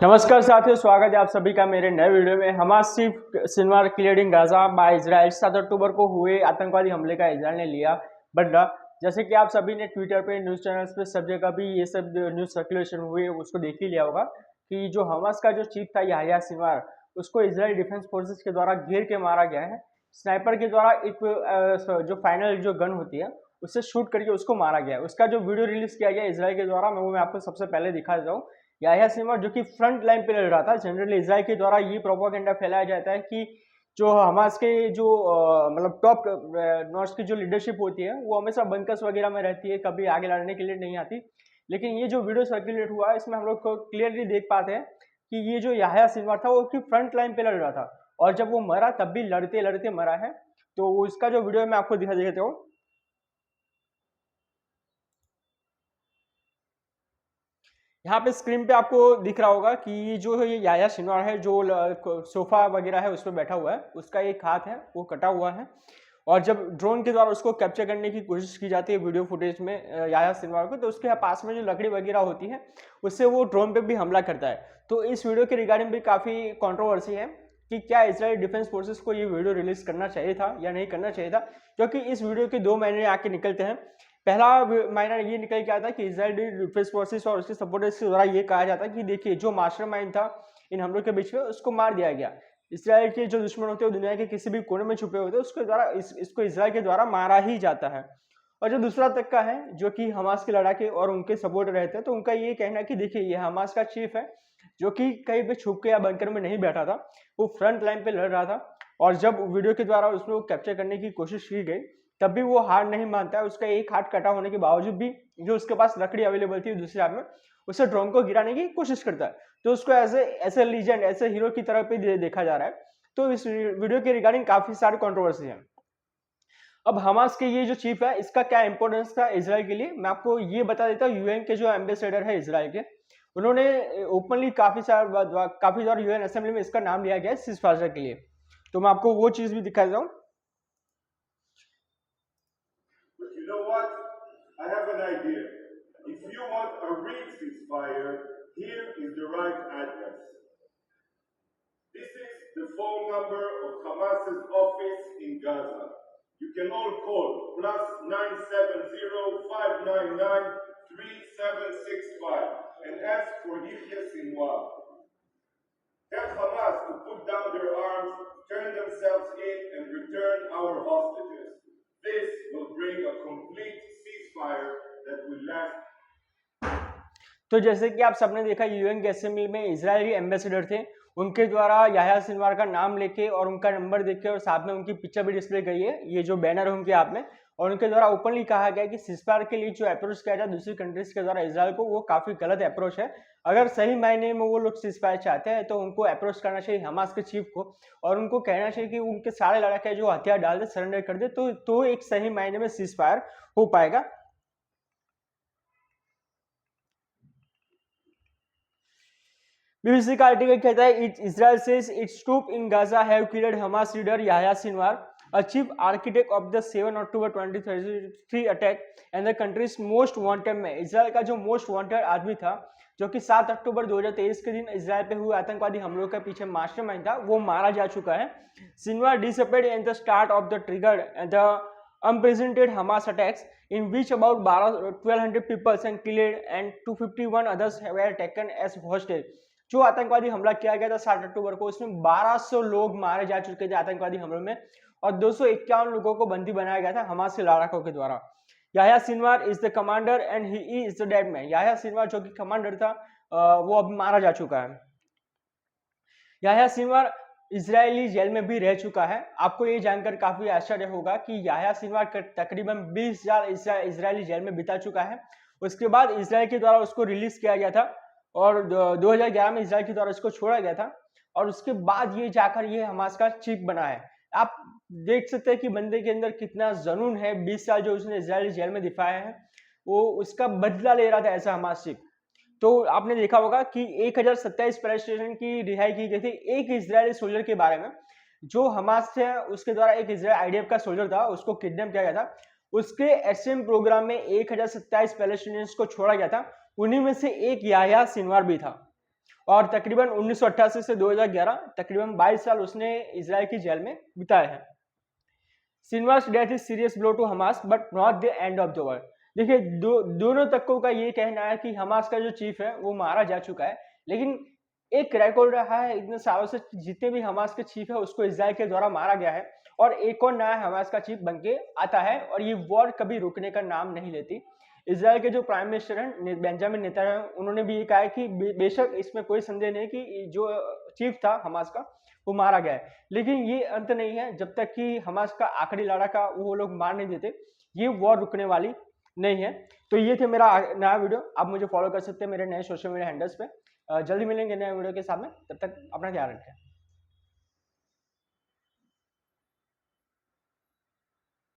नमस्कार साथियों, स्वागत है आप सभी का मेरे नए वीडियो में। Hamas Sinwar clearing Gaza by Israel. 7 अक्टूबर को हुए आतंकवादी हमले का इजराइल ने लिया बदला। जैसे कि आप सभी ने ट्विटर पे, न्यूज़ चैनल्स पे, सब जगह भी ये सब न्यूज़ सर्कुलेशन हुए, उसको देख ही लिया होगा कि जो हमास का जो चीफ था याह्या सिनवार, उसको इजराइल डिफेंस फोर्सेस के द्वारा घेर के मारा गया है। स्नाइपर के द्वारा एक जो फाइनल जो गन होती है उससे शूट करके उसको मारा गया है। उसका जो वीडियो रिलीज किया गया इजराइल के द्वारा, मैं आपको सबसे पहले दिखा देता हूँ। याह्या सिनवार जो कि फ्रंट लाइन पे लड़ रहा था। जनरली इजराइल के द्वारा ये प्रोपेगेंडा फैलाया जाता है कि जो हमास के जो मतलब टॉप नॉर्थ की जो लीडरशिप होती है वो हमेशा बंकर्स वगैरह में रहती है, कभी आगे लड़ने के लिए नहीं आती। लेकिन ये जो वीडियो सर्कुलेट हुआ है इसमें हम लोग को क्लियरली देख पाते हैं कि ये जो याह्या सिनवार था वो उसकी फ्रंट लाइन पे लड़ रहा था, और जब वो मरा तब भी लड़ते लड़ते मरा है। तो इसका जो वीडियो मैं आपको दिखा देता हूँ। यहाँ पे स्क्रीन पे आपको दिख रहा होगा कि जो है ये याह्या सिनवार है, जो सोफा वगैरह है उस पर बैठा हुआ है, उसका एक हाथ है वो कटा हुआ है। और जब ड्रोन के द्वारा उसको कैप्चर करने की कोशिश की जाती है वीडियो फुटेज में याह्या सिनवार को, तो उसके पास में जो लकड़ी वगैरह होती है उससे वो ड्रोन पे भी हमला करता है। तो इस वीडियो के रिगार्डिंग भी काफ़ी कंट्रोवर्सी है कि क्या इजराइल डिफेंस फोर्सेस को ये वीडियो रिलीज करना चाहिए था या नहीं करना चाहिए था, क्योंकि इस वीडियो के 2 महीने आके निकलते हैं। पहला महीना ये निकल के आता कि इजराइल डिफेंस फोर्सेस और उसके सपोर्टर्स के द्वारा ये कहा जाता कि देखिए जो मास्टरमाइंड था इन हमलों के बीच में उसको मार दिया गया। इजराइल के जो दुश्मन होते हैं दुनिया के किसी भी कोने में छुपे होते हैं उसके द्वारा इसको इजराइल के द्वारा मारा ही जाता है। और जो दूसरा तबका है जो कि हमास के लड़ाके और उनके सपोर्टर रहते हैं, तो उनका ये कहना है कि देखिए ये हमास का चीफ है जो कि कहीं पे छुप के या बंकर में नहीं बैठा था, वो फ्रंट लाइन पे लड़ रहा था। और जब वीडियो के द्वारा उसको कैप्चर करने की कोशिश की गई तब भी वो हार नहीं मानता है। उसका एक हाथ कटा होने के बावजूद भी जो उसके पास लकड़ी अवेलेबल थी दूसरे हाथ में, उसे ड्रोन को गिराने की कोशिश करता है। तो उसको ऐसे लीजेंड, ऐसे हीरो की तरह पे देखा जा रहा है। तो इस वीडियो के रिगार्डिंग काफी सारी कंट्रोवर्सी है। अब हमास के ये जो चीफ है इसका क्या इंपॉर्टेंस था इजराइल के लिए, मैं आपको ये बता देता हूँ। यूएन के जो एम्बेसडर है इजराइल के, उन्होंने ओपनली काफी बार यूएन असेंबली में इसका नाम लिया गया है सीज़फायर के लिए। तो मैं आपको वो चीज भी दिखा देता हूँ। You know what? I have an idea. If you want a real ceasefire, here is the right address. This is the phone number of Hamas's office in Gaza. You can all call +970-599-3765 and ask for Yahya Sinwar. Tell Hamas to put down their arms, turn themselves in, and return our hostages. This will bring a complete ceasefire that will last. तो जैसे कि आप सबने देखा UN के assembly में Israeli ambassador थे, उनके द्वारा याह्या सिनवार का नाम लेके और उनका नंबर देख के और साथ में उनकी पिक्चर भी डिस्प्ले गई है, ये जो बैनर है उनके हाथ में। और उनके द्वारा ओपनली कहा गया कि सीज़फायर के लिए जो अप्रोच किया जाए दूसरी कंट्रीज के द्वारा इजरायल को, वो काफी गलत अप्रोच है। अगर सही मायने में वो लोग सीज़फायर चाहते हैं तो उनको अप्रोच करना चाहिए हमास के चीफ को, और उनको कहना चाहिए कि उनके सारे लड़ाके जो हथियार डाल दे, सरेंडर कर दे, तो एक सही मायने में सीज़फायर हो पाएगा। BBC का आर्टिकल कहता है Israel says its troops in Gaza have killed Hamas leader Yahya Sinwar, a chief architect of the 7 October 2023 attack and the country's most wanted man। Israel का जो मोस्ट वांटेड आदमी था, जो कि 7 अक्टूबर 2023 के दिन इजराइल पे हुए आतंकवादी हमलों के पीछे मास्टरमाइंड था, वो मारा जा चुका है। Sinwar disappeared in the start of the trigger and the unprecedented Hamas attacks in which about 1200 people and killed and 251 others were taken as hostage। जो आतंकवादी हमला किया गया था 7 अक्टूबर को, उसमें 1200 लोग मारे जा चुके थे आतंकवादी हमलों में, और 251 लोगों को बंदी बनाया गया था हमास के लड़ाकों के द्वारा। Yahya Sinwar is the commander and he is the dead man. Yahya Sinwar जो कि कमांडर था, वो अब मारा जा चुका है। याह्या सिनवार इजरायली जेल में भी रह चुका है। आपको ये जानकर काफी आश्चर्य होगा कि याह्या सिनवार तकरीबन 20,000 इजरायली जेल में बिता चुका है। उसके बाद इजराइल के द्वारा उसको रिलीज किया गया था और 2011 में इजराइल के द्वारा इसको छोड़ा गया था, और उसके बाद ये जाकर ये हमास का चीफ बना है। आप देख सकते हैं कि बंदे के अंदर कितना जुनून है। 20 साल जो उसने इजरायली जेल में दिखाया है, वो उसका बदला ले रहा था ऐसा हमास चीफ। तो आपने देखा होगा कि 1027 पैलेस्टाइन की रिहाई की गई थी एक इजरायली सोल्जर के बारे में, जो हमास थे उसके द्वारा एक इजराइल आईडीएफ का सोल्जर था, उसको किडनैप किया गया था। उसके एसएम प्रोग्राम में 1027 पैलेस्टाइनियंस को छोड़ा गया था, उन्हीं में से एक याह्या सिनवार भी था। और तकरीबन 1988 से 2011 तकरीबन 22 साल उसने इजराइल की जेल में बिताए हैं। Sinwar's death is serious blow to Hamas but not the end of the world. देखिए दोनों तकों का ये कहना है कि हमास का जो चीफ है वो मारा जा चुका है, लेकिन एक रिकॉर्ड रहा है इतने सालों से जितने भी हमास के चीफ है उसको इजराइल के द्वारा मारा गया है, और एक और नया हमास का चीफ बनके आता है और ये वॉर कभी रुकने का नाम नहीं लेती। इजराइल के जो प्राइम मिनिस्टर हैं बेंजामिन नेतन्याहू, उन्होंने भी ये कहा है कि बेशक इसमें कोई संदेह नहीं कि जो चीफ था हमास का वो मारा गया है, लेकिन ये अंत नहीं है जब तक कि हमास का आखिरी लड़ाका वो लोग मार नहीं देते, ये वॉर रुकने वाली नहीं है। तो ये थे मेरा नया वीडियो। आप मुझे फॉलो कर सकते हैं मेरे नए सोशल मीडिया हैंडल्स पे। जल्दी मिलेंगे नए वीडियो के साथ में, तब तक अपना ध्यान रखें।